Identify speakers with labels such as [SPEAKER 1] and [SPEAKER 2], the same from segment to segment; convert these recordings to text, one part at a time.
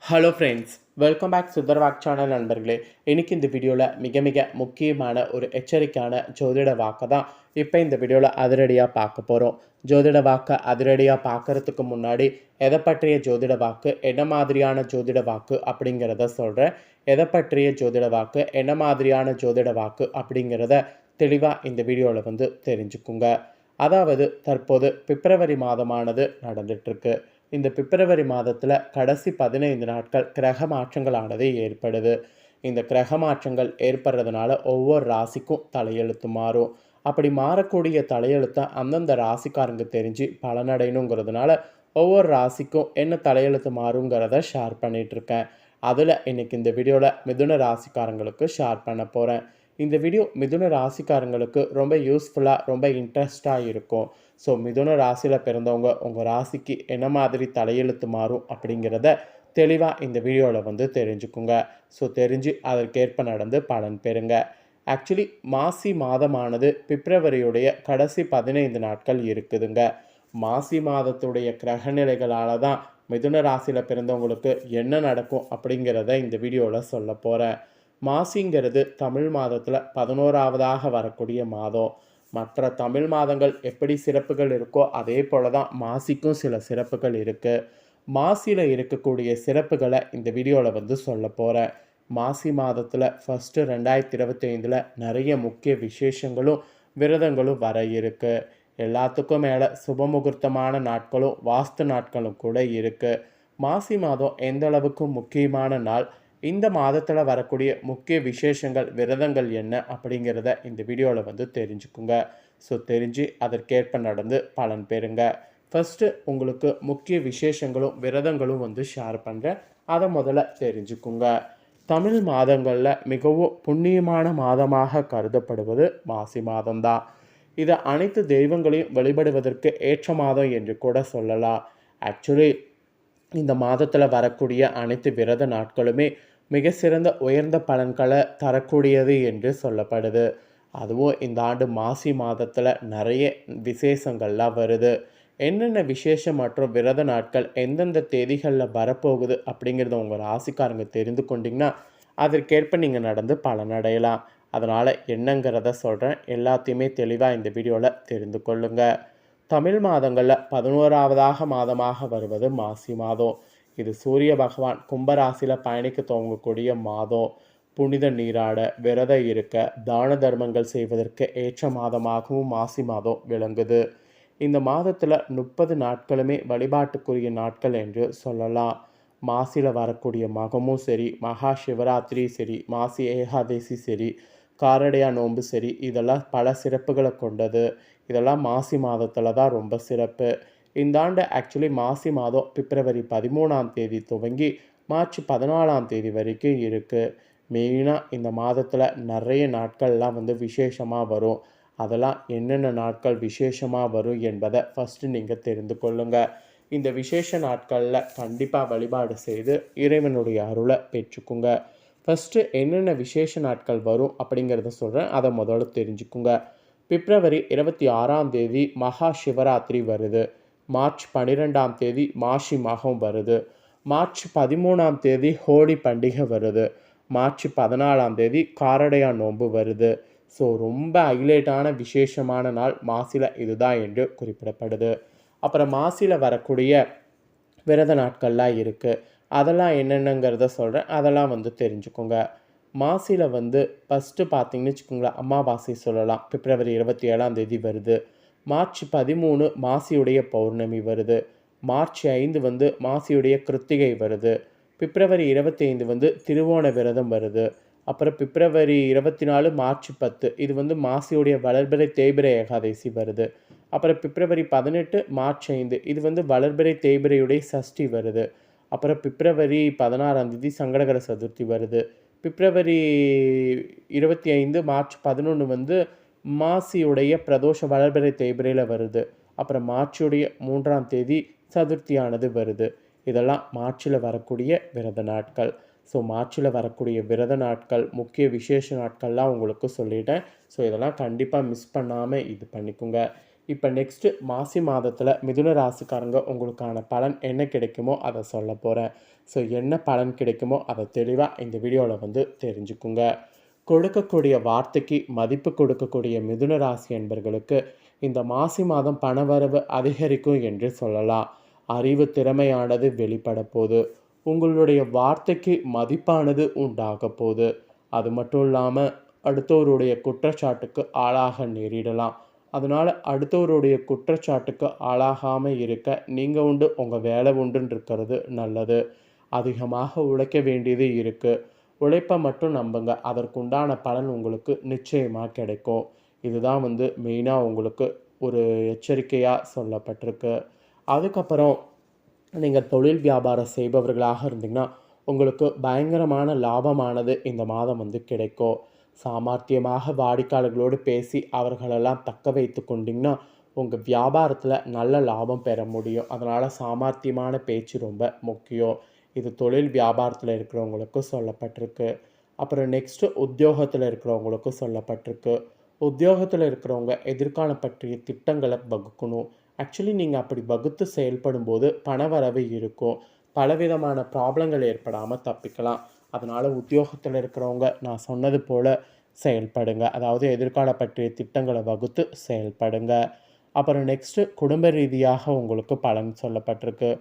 [SPEAKER 1] Hello friends, welcome back சுந்தர்வாக் channel நண்பர்களே. இன்றைக்கி இந்த வீடியோவில் மிக முக்கியமான ஒரு எச்சரிக்கையான ஜோதிட வாக்கை தான் இப்போ இந்த வீடியோவில் அதிரடியாக பார்க்க போகிறோம். ஜோதிட வாக்கை அதிரடியாக பார்க்குறதுக்கு முன்னாடி எதை பற்றிய ஜோதிட வாக்கு, என்ன மாதிரியான ஜோதிட வாக்கு அப்படிங்கிறத சொல்கிறேன். எதை பற்றிய ஜோதிட வாக்கு, என்ன மாதிரியான ஜோதிட வாக்கு அப்படிங்கிறத தெளிவாக இந்த வீடியோவில் தெரிஞ்சுக்குங்க. அதாவது தற்போது பிப்ரவரி மாதமானது நடந்துட்டுருக்கு. இந்த பிப்ரவரி மாதத்தில் கடைசி 15 நாட்கள் கிரக மாற்றங்களானது ஏற்படுது. இந்த கிரக மாற்றங்கள் ஏற்படுறதுனால ஒவ்வொரு ராசிக்கும் தலையெழுத்து மாறும். அப்படி மாறக்கூடிய தலையெழுத்தை அந்தந்த ராசிக்காரங்க தெரிஞ்சு பலனடையணுங்கிறதுனால ஒவ்வொரு ராசிக்கும் என்ன தலையெழுத்து மாறுங்கிறத ஷேர் பண்ணிகிட்ருக்கேன். அதில் இன்றைக்கி இந்த வீடியோவில் மிதுன ராசிக்காரங்களுக்கு ஷேர் பண்ண போகிறேன். இந்த வீடியோ மிதுன ராசிக்காரங்களுக்கு ரொம்ப யூஸ்ஃபுல்லாக, ரொம்ப இன்ட்ரெஸ்டாக இருக்கும். ஸோ மிதுன ராசியில் பிறந்தவங்க உங்கள் ராசிக்கு என்ன மாதிரி தலையெழுத்து மாறும் அப்படிங்கிறத தெளிவாக இந்த வீடியோவில் தெரிஞ்சுக்குங்க. ஸோ தெரிஞ்சு அதற்கேற்ப நடந்து பலன் பெறுங்க. ஆக்சுவலி மாசி மாதமானது பிப்ரவரியுடைய கடைசி 15 நாட்கள் இருக்குதுங்க. மாசி மாதத்துடைய கிரகநிலைகளால் தான் மிதுன ராசியில் பிறந்தவங்களுக்கு என்ன நடக்கும் அப்படிங்கிறத இந்த வீடியோவில் சொல்ல போகிறேன். மாசிங்கிறது தமிழ் மாதத்தில் 11ஆவதாக வரக்கூடிய மாதம். மற்ற தமிழ் மாதங்கள் எப்படி சிறப்புகள் இருக்கோ அதே போல தான் மாசிக்கும் சில சிறப்புகள் இருக்குது. மாசியில் இருக்கக்கூடிய சிறப்புகளை இந்த வீடியோவில் சொல்ல போகிறேன். மாசி மாதத்தில் ஃபஸ்ட்டு 2025 நிறைய முக்கிய விசேஷங்களும் விரதங்களும் வர இருக்குது. எல்லாத்துக்கும் மேலே சுபமுகூர்த்தமான நாட்களும் வாஸ்து நாட்களும் கூட இருக்குது. மாசி மாதம் எந்த அளவுக்கு முக்கியமான நாள், இந்த மாதத்தில் வரக்கூடிய முக்கிய விசேஷங்கள் விரதங்கள் என்ன அப்படிங்கிறத இந்த வீடியோவில் தெரிஞ்சுக்குங்க. ஸோ தெரிஞ்சு அதற்கேற்ப நடந்து பலன் பெறுங்க. ஃபஸ்ட்டு உங்களுக்கு முக்கிய விசேஷங்களும் விரதங்களும் ஷேர் பண்ணுறேன். அதை முதல்ல தெரிஞ்சுக்குங்க. தமிழ் மாதங்களில் மிகவும் புண்ணியமான மாதமாக கருதப்படுவது மாசி மாதம்தான். இதை அனைத்து தெய்வங்களையும் வழிபடுவதற்கு ஏற்ற மாதம் என்று கூட சொல்லலாம். ஆக்சுவலி இந்த மாதத்தில் வரக்கூடிய அனைத்து விரத நாட்களுமே மிக சிறந்த உயர்ந்த பலன்களை தரக்கூடியது என்று சொல்லப்படுது. அதுவும் இந்த ஆண்டு மாசி மாதத்தில் நிறைய விசேஷங்கள்லாம் வருது. என்னென்ன விசேஷம் மற்றும் விரத நாட்கள் எந்தெந்த தேதிகளில் வரப்போகுது அப்படிங்கிறத உங்கள் ராசிக்காரங்க தெரிந்து கொண்டிங்கன்னா அதற்கேற்ப நீங்கள் நடந்து பலனடையலாம். அதனால் என்னங்கிறத சொல்கிறேன். எல்லாத்தையுமே தெளிவாக இந்த வீடியோவில் தெரிந்து கொள்ளுங்கள். தமிழ் மாதங்களில் 11ஆவதாக மாதமாக வருவது மாசி மாதம். இது சூரிய பகவான் கும்பராசியில் பயணிக்க துவங்கக்கூடிய மாதம். புனித நீராட, விரதம் இருக்க, தான தர்மங்கள் செய்வதற்கு ஏற்ற மாதமாகவும் மாசி மாதம் விளங்குது. இந்த மாதத்தில் 30 நாட்களுமே வழிபாட்டுக்குரிய நாட்கள் என்று சொல்லலாம். மாசியில் வரக்கூடிய மகமும் சரி, மகா சிவராத்திரி சரி, மாசி ஏகாதசி சரி, காரடையா நோன்பு சரி, இதெல்லாம் பல சிறப்புகளை கொண்டது. இதெல்லாம் மாசி மாதத்தில் தான் ரொம்ப சிறப்பு. இந்த ஆண்டு ஆக்சுவலி மாசி மாதம் பிப்ரவரி 13ஆம் தேதி துவங்கி மார்ச் 14ஆம் தேதி வரைக்கும் இருக்குது. மெயினாக இந்த மாதத்தில் நிறைய நாட்கள்லாம் விசேஷமாக வரும். அதெல்லாம் என்னென்ன நாட்கள் விசேஷமாக வரும் என்பதை ஃபஸ்ட்டு நீங்கள் தெரிந்து கொள்ளுங்கள். இந்த விசேஷ நாட்களில் கண்டிப்பாக வழிபாடு செய்து இறைவனுடைய அருளை பெற்றுக்குங்க. ஃபஸ்ட்டு என்னென்ன விசேஷ நாட்கள் வரும் அப்படிங்கிறத சொல்கிறேன். அதை முதல்ல தெரிஞ்சுக்குங்க. பிப்ரவரி 26ஆம் தேதி மகா சிவராத்திரி வருது. மார்ச் 12ஆம் தேதி மாசி மகம் வருது. மார்ச் 13ஆம் தேதி ஹோலி பண்டிகை வருது. மார்ச் 14ஆம் தேதி காரடையா நோன்பு வருது. ஸோ ரொம்ப ஹைலைட்டான விசேஷமான நாள் மாசியில் இதுதான் என்று குறிப்பிடப்படுது. அப்புறம் மாசியில் வரக்கூடிய விரத நாட்கள்லாம் இருக்குது. அதெல்லாம் என்னென்னங்கிறத சொல்கிறேன். அதெல்லாம் தெரிஞ்சுக்கோங்க. மாசியில் ஃபஸ்ட்டு பார்த்திங்கன்னு வச்சுக்கோங்களேன், அமாவாசை சொல்லலாம். பிப்ரவரி 27ஆம் தேதி வருது. மார்ச் 13 மாசியுடைய பௌர்ணமி வருது. மார்ச் 5 மாசியுடைய கிருத்திகை வருது. பிப்ரவரி 25 திருவோண விரதம் வருது. அப்புறம் பிப்ரவரி 24 மார்ச் 10 இது மாசியுடைய வளர்பிறை தேய்பிறை ஏகாதசி வருது. அப்புறம் பிப்ரவரி 18 மார்ச் 5 இது வளர்பிறை தேய்பிறையுடைய சஷ்டி வருது. அப்புறம் பிப்ரவரி 16ஆம் தேதி சங்கடகர சதுர்த்தி வருது. பிப்ரவரி 25 மார்ச் 11 மாசியுடைய பிரதோஷ வளர்பிறை தேய்பிறையில் வருது. அப்புறம் மார்ச்சுடைய 3ஆம் தேதி சதுர்த்தியானது வருது. இதெல்லாம் மார்ச்சில் வரக்கூடிய விரத நாட்கள். ஸோ மார்ச்சில் வரக்கூடிய விரத நாட்கள், முக்கிய விசேஷ நாட்கள்லாம் உங்களுக்கு சொல்லிட்டேன். ஸோ இதெல்லாம் கண்டிப்பாக மிஸ் பண்ணாமல் இது பண்ணிக்கோங்க. இப்போ நெக்ஸ்ட்டு மாசி மாதத்தில் மிதுன ராசிக்காரங்க உங்களுக்கான பலன் என்ன கிடைக்குமோ அதை சொல்ல போகிறேன். ஸோ என்ன பலன் கிடைக்குமோ அதை தெளிவாக இந்த வீடியோவில் வந்து தெரிஞ்சுக்குங்க. கொடுக்கக்கூடிய வார்த்தைக்கு மதிப்பு கொடுக்கக்கூடிய மிதுன ராசி என்பர்களுக்கு இந்த மாசி மாதம் பணவரவு அதிகரிக்கும் என்று சொல்லலாம். அறிவு திறமையானது வெளிப்பட போகுது. உங்களுடைய வார்த்தைக்கு மதிப்பானது உண்டாக போகுது. அது மட்டும் இல்லாமல் அடுத்தவருடைய குற்றச்சாட்டுக்கு ஆளாக நேரிடலாம். அதனால் அடுத்தவருடைய குற்றச்சாட்டுக்கு ஆளாகாமல் இருக்க நீங்கள் உண்டு உங்கள் வேலை உண்டுன்னு இருக்கிறது நல்லது. அதிகமாக உழைக்க வேண்டியது இருக்குது. உழைப்பை மட்டும் நம்புங்க, அதற்குண்டான பலன் உங்களுக்கு நிச்சயமாக கிடைக்கும். இதுதான் வந்து மெயினாக உங்களுக்கு ஒரு எச்சரிக்கையாக சொல்லப்பட்டிருக்கு. அதுக்கப்புறம் நீங்கள் தொழில் வியாபாரம் செய்பவர்களாக இருந்தீங்கன்னா உங்களுக்கு பயங்கரமான லாபமானது இந்த மாதம் வந்து கிடைக்கும். சாமர்த்தியமாக வாடிக்கையாளர்களோடு பேசி அவர்களெல்லாம் தக்க வைத்து கொண்டிங்கன்னா உங்கள் வியாபாரத்தில் நல்ல லாபம் பெற முடியும். அதனால் சாமர்த்தியமான பேச்சு ரொம்ப முக்கியம். இது தொழில் வியாபாரத்தில் இருக்கிறவங்களுக்கு சொல்லப்பட்டிருக்கு. அப்புறம் நெக்ஸ்ட்டு உத்தியோகத்தில் இருக்கிறவங்களுக்கு சொல்லப்பட்டிருக்கு. உத்தியோகத்தில் இருக்கிறவங்க எதிர்காலம் பற்றிய திட்டங்களை வகுக்கணும். ஆக்சுவலி நீங்கள் அப்படி வகுத்து செயல்படும்போது பணவரவு இருக்கும். பலவிதமான ப்ராப்ளங்கள் ஏற்படாமல் தப்பிக்கலாம். அதனால் உத்தியோகத்தில் இருக்கிறவங்க நான் சொன்னது போல் செயல்படுங்க. அதாவது எதிர்கால பற்றிய திட்டங்களை வகுத்து செயல்படுங்க. அப்புறம் நெக்ஸ்ட்டு குடும்ப ரீதியாக உங்களுக்கு பலன் சொல்லப்பட்டிருக்கு.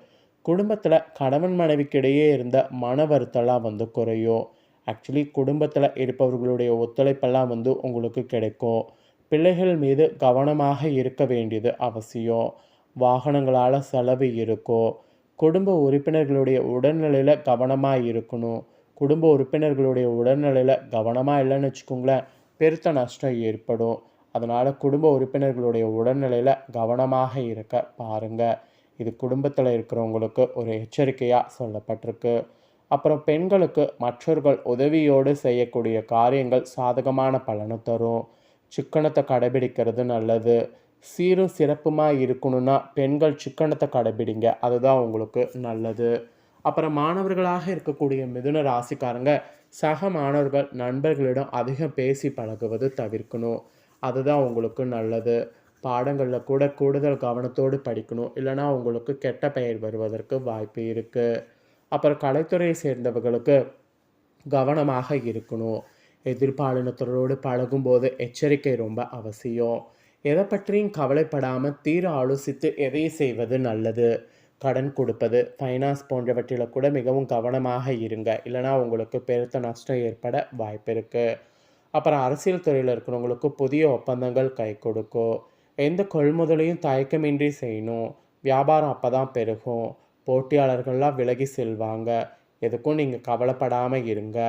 [SPEAKER 1] குடும்பத்தில் கணவன் மனைவிக்கிடையே இருந்த மன வருத்தம்லாம் வந்து குறையும். ஆக்சுவலி குடும்பத்தில் இருப்பவர்களுடைய ஒத்துழைப்பெல்லாம் வந்து உங்களுக்கு கிடைக்கும். பிள்ளைகள் மீது கவனமாக இருக்க வேண்டியது அவசியம். வாகனங்களால் செலவு இருக்கும். குடும்ப உறுப்பினர்களுடைய உடல்நிலையில் கவனமாக இருக்கணும். குடும்ப உறுப்பினர்களுடைய உடல்நிலையில் கவனமாக இல்லைன்னு வச்சுக்கோங்களேன், பெருத்த நஷ்டம் ஏற்படும். அதனால் குடும்ப உறுப்பினர்களுடைய உடல்நிலையில் கவனமாக இருக்க பாருங்கள். இது குடும்பத்தில் இருக்கிறவங்களுக்கு ஒரு எச்சரிக்கையாக சொல்லப்பட்டிருக்கு. அப்புறம் பெண்களுக்கு மற்றவர்கள் உதவியோடு செய்யக்கூடிய காரியங்கள் சாதகமான பலனை தரும். சிக்கனத்தை கடைபிடிக்கிறது நல்லது. சீரும் சிறப்புமாக இருக்கணும்னா பெண்கள் சிக்கனத்தை கடைபிடிங்க, அதுதான் உங்களுக்கு நல்லது. அப்புறம் மாணவர்களாக இருக்கக்கூடிய மிதுன ராசிக்காரங்க சக மாணவர்கள் நண்பர்களிடம் அதிகம் பேசி பழகுவது தவிர்க்கணும். அதுதான் உங்களுக்கு நல்லது. பாடங்களில் கூட கூடுதல் கவனத்தோடு படிக்கணும், இல்லைனா உங்களுக்கு கெட்ட பெயர் வருவதற்கு வாய்ப்பு இருக்குது. அப்புறம் கலைத்துறையை சேர்ந்தவர்களுக்கு கவனமாக இருக்கணும். எதிர்பாலினத்தரோடு பழகும்போது எச்சரிக்கை ரொம்ப அவசியம். எதை பற்றியும் கவலைப்படாமல் தீர ஆலோசித்து எதையும் செய்வது நல்லது. கடன் கொடுப்பது, ஃபைனான்ஸ் போன்றவற்றில் கூட மிகவும் கவனமாக இருங்க, இல்லைனா உங்களுக்கு பெருத்த நஷ்டம் ஏற்பட வாய்ப்பு இருக்குது. அப்புறம் அரசியல் துறையில் இருக்கிறவங்களுக்கு புதிய ஒப்பந்தங்கள் கை கொடுக்கும். எந்த கொள்முதலையும் தயக்கமின்றி செய்யணும். வியாபாரம் அப்போ தான் பெருகும். போட்டியாளர்கள்லாம் விலகி செல்வாங்க. எதுக்கும் நீங்கள் கவலைப்படாமல் இருங்க.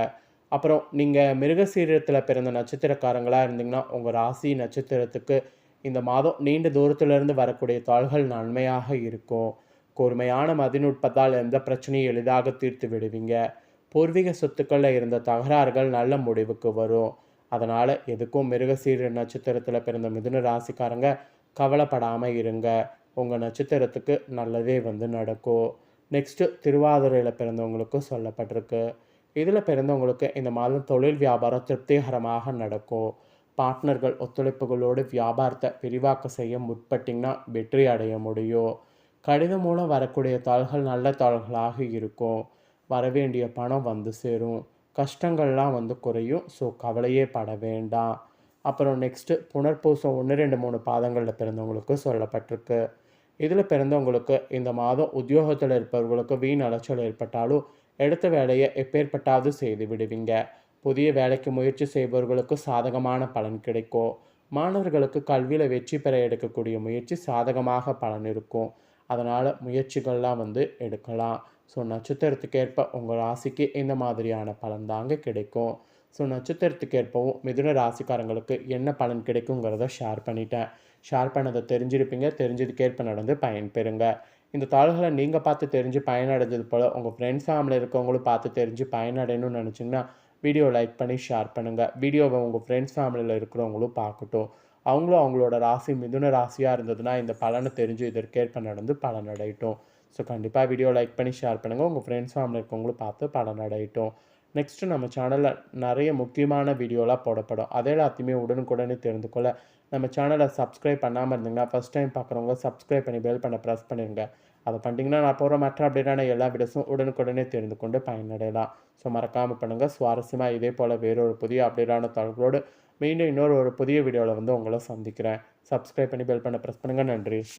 [SPEAKER 1] அப்புறம் நீங்கள் மிருகசீரத்தில் பிறந்த நட்சத்திரக்காரங்களாக இருந்தீங்கன்னா உங்கள் ராசி நட்சத்திரத்துக்கு இந்த மாதம் நீண்ட தூரத்திலிருந்து வரக்கூடிய தாள்கள் நன்மையாக இருக்கும். கூர்மையான மதிநுட்பத்தால் எந்த பிரச்சனையும் எளிதாக தீர்த்து விடுவீங்க. பூர்வீக சொத்துக்களில் இருந்த தகராறுகள் நல்ல முடிவுக்கு வரும். அதனால் எதுக்கும் மிருகசீர நட்சத்திரத்தில் பிறந்த மிதுன ராசிக்காரங்க கவலைப்படாமல் இருங்க. உங்கள் நட்சத்திரத்துக்கு நல்லதே வந்து நடக்கும். நெக்ஸ்ட்டு திருவாதிரையில் பிறந்தவங்களுக்கு சொல்லப்பட்டிருக்கு. இதில் பிறந்தவங்களுக்கு இந்த மாதம் தொழில் வியாபாரம் திருப்திகரமாக நடக்கும். பார்ட்னர்கள் ஒத்துழைப்புகளோடு வியாபாரத்தை விரிவாக்க செய்ய முற்பட்டிங்கன்னா வெற்றி அடைய முடியும். கடிதம் மூலம் வரக்கூடிய தாள்கள் நல்ல தாள்களாக இருக்கும். வரவேண்டிய பணம் வந்து சேரும். கஷ்டங்கள்லாம் வந்து குறையும். ஸோ கவலையே பட வேண்டாம். அப்புறம் நெக்ஸ்ட்டு புனர்பூசம் 1, 2, 3 பாதங்களில் பிறந்தவங்களுக்கு சொல்லப்பட்டிருக்கு. இதில் பிறந்தவங்களுக்கு இந்த மாதம் உத்தியோகத்தில் இருப்பவர்களுக்கு வீண் அலைச்சல் ஏற்பட்டாலும் எடுத்த வேலையை எப்பேற்பட்டாவது செய்து விடுவீங்க. புதிய வேலைக்கு முயற்சி செய்பவர்களுக்கு சாதகமான பலன் கிடைக்கும். மாணவர்களுக்கு கல்வியில் வெற்றி பெற எடுக்கக்கூடிய முயற்சி சாதகமாக பலன் இருக்கும். அதனால் முயற்சிகள்லாம் வந்து எடுக்கலாம். ஸோ நட்சத்திரத்துக்கேற்ப உங்கள் ராசிக்கு இந்த மாதிரியான பலன் தாங்க கிடைக்கும். ஸோ நட்சத்திரத்துக்கேற்பவும் மிதுன ராசிக்காரங்களுக்கு என்ன பலன் கிடைக்குங்கிறத ஷேர் பண்ணிட்டேன். ஷேர் பண்ணதை தெரிஞ்சிருப்பீங்க. தெரிஞ்சதுக்கேற்ப நடந்து பயன்பெறுங்க. இந்த தாள்களை நீங்கள் பார்த்து தெரிஞ்சு பயனடைஞ்சது போல் உங்கள் ஃப்ரெண்ட்ஸ் ஃபேமிலியில் இருக்கவங்களும் பார்த்து தெரிஞ்சு பயனடையணும்னு நினச்சிங்கன்னா வீடியோ லைக் பண்ணி ஷேர் பண்ணுங்கள். வீடியோவை உங்கள் ஃப்ரெண்ட்ஸ் ஃபேமிலியில் இருக்கிறவங்களும் பார்க்கட்டும். அவங்களும் அவங்களோட ராசி மிதுன ராசியாக இருந்ததுன்னா இந்த பலனை தெரிஞ்சு இதற்கேற்ப நடந்து பலனடையட்டும். ஸோ கண்டிப்பாக வீடியோ லைக் பண்ணி ஷேர் பண்ணுங்கள். உங்கள் ஃப்ரெண்ட்ஸ் ஃபேமிலியில் இருக்கவங்களும் பார்த்து பலனடையட்டும். நெக்ஸ்ட்டு நம்ம சேனலில் நிறைய முக்கியமான வீடியோலாம் போடப்படும். அதை எல்லாத்தையுமே உடனுக்குடனே தெரிந்து கொள்ள நம்ம சேனலை சப்ஸ்கிரைப் பண்ணாமல் இருந்தீங்கன்னா, ஃபஸ்ட் டைம் பார்க்குறவங்க சப்ஸ்கிரைப் பண்ணி பெல் பண்ண ப்ரெஸ் பண்ணிடுங்க. அதை பண்ணிட்டீங்கன்னா நான் போகிற மற்ற அப்டேட்டான எல்லா வீடியோஸும் உடனுக்குடனே தெரிந்து கொண்டு பயனடையலாம். ஸோ மறக்காமல் பண்ணுங்கள். சுவாரஸ்யமாக இதே போல் வேறொரு புதிய அப்டேட்டான தகவலோடு மீண்டும் இன்னொரு புதிய வீடியோவில் உங்களை சந்திக்கிறேன். சப்ஸ்கிரைப் பண்ணி பெல் பண்ண ப்ரெஸ் பண்ணுங்கள். நன்றி.